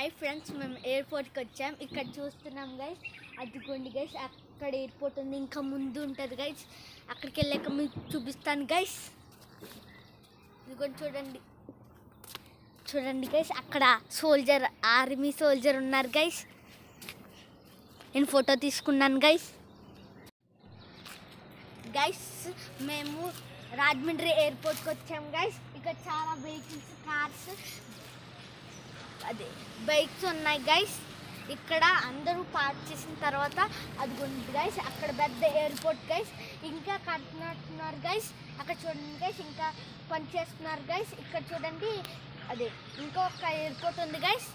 Hi friends, మేము ఎయిర్పోర్ట్కి వచ్చాం. ఇక్కడ చూస్తున్నాం గైస్, అదిగోండి గైస్, అక్కడ ఎయిర్పోర్ట్ ఉంది. ఇంకా ముందు ఉంటుంది గైస్. అక్కడికి వెళ్ళాక మీకు చూపిస్తాను గైస్. ఇదిగోండి చూడండి గైస్, అక్కడ ఆర్మీ సోల్జర్ ఉన్నారు గైస్. నేను ఫోటో తీసుకున్నాను గైస్. మేము రాజమండ్రి ఎయిర్పోర్ట్కి వచ్చాం గైస్. ఇక్కడ చాలా వెహికల్స్, కార్స్, బైక్స్ ఉన్నాయి గైస్. ఇక్కడ అందరూ పార్క్ చేసిన తర్వాత అదిగోండి గైస్, అక్కడ పెద్ద ఎయిర్పోర్ట్ గైస్. ఇంకా కట్టినట్టున్నారు గైస్. అక్కడ చూడండి గైస్, ఇంకా పని చేస్తున్నారు గైస్. ఇక్కడ చూడండి, ఇంకొక ఎయిర్పోర్ట్ ఉంది గైస్.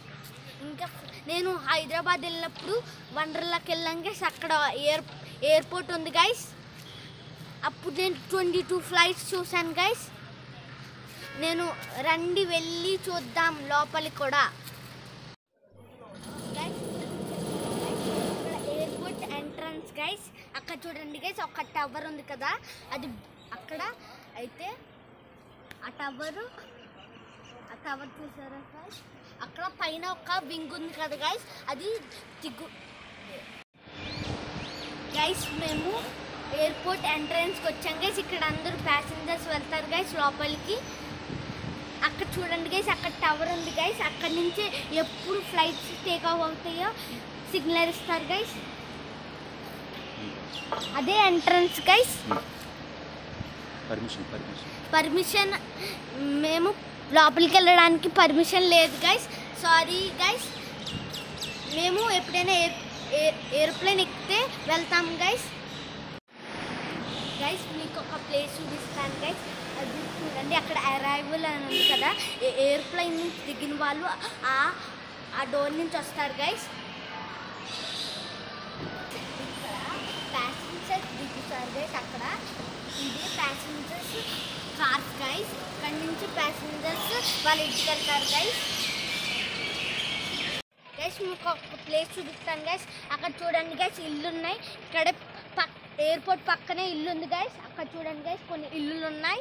ఇంకా నేను హైదరాబాద్ వెళ్ళినప్పుడు వండర్లాకి వెళ్ళాను గైస్. అక్కడ ఎయిర్పోర్ట్ ఉంది గైస్. అప్పుడు నేను 22 ఫ్లైట్స్ చూశాను గైస్. నేను రండి వెళ్ళి చూద్దాం లోపలికి కూడా. Airport entrance guys. అక్కడ చూడండి గైస్, ఒక టవర్ ఉంది కదా, అది అక్కడ అయితే ఆ టవర్ చూసారా గైస్? అక్కడ పైన ఒక వింగ్ ఉంది కదా గైస్, అది గైస్. మేము ఎయిర్పోర్ట్ ఎంట్రన్స్కి వచ్చాం గైస్. ఇక్కడ అందరూ ప్యాసింజర్స్ వెళ్తారు గైస్ లోపలికి. అక్కడ చూడండి గైస్, అక్కడ టవర్ ఉంది గైస్. అక్కడ నుంచి ఎప్పుడు ఫ్లైట్స్ టేక్ ఆఫ్ అవుతాయో సిగ్నల్ ఇస్తారు గైస్. అదే ఎంట్రన్స్ గైస్. పర్మిషన్ మేము లోపలికి వెళ్ళడానికి పర్మిషన్ లేదు గైస్. Sorry guys. మేము ఎప్పుడైనా ఎయిర్ప్లేన్ ఎక్కితే వెళ్తాం గైస్. మీకు ఒక ప్లేస్ చూపిస్తాను గైస్. అది చూడండి, అక్కడ అరైవల్ అని ఉంది కదా, ఎయిర్ప్లేన్ నుంచి దిగిన వాళ్ళు ఆ డోర్ నుంచి వస్తారు గైస్. ఇక్కడ ప్యాసింజర్స్ దిగుతారు గైస్. అక్కడ ఇది ప్యాసింజర్స్ కార్స్ గైస్. ఇక్కడ నుంచి ప్యాసింజర్స్ వాళ్ళ ఇంటికి వెళ్తారు గైస్. మీకు ఒక ప్లేస్ చూపిస్తాను గైస్. అక్కడ చూడండి గైస్, ఇల్లు ఉన్నాయి. ఇక్కడ ఎయిర్పోర్ట్ పక్కనే ఇల్లు ఉంది గైస్. అక్కడ చూడండి గైస్, కొన్ని ఇల్లులు ఉన్నాయి.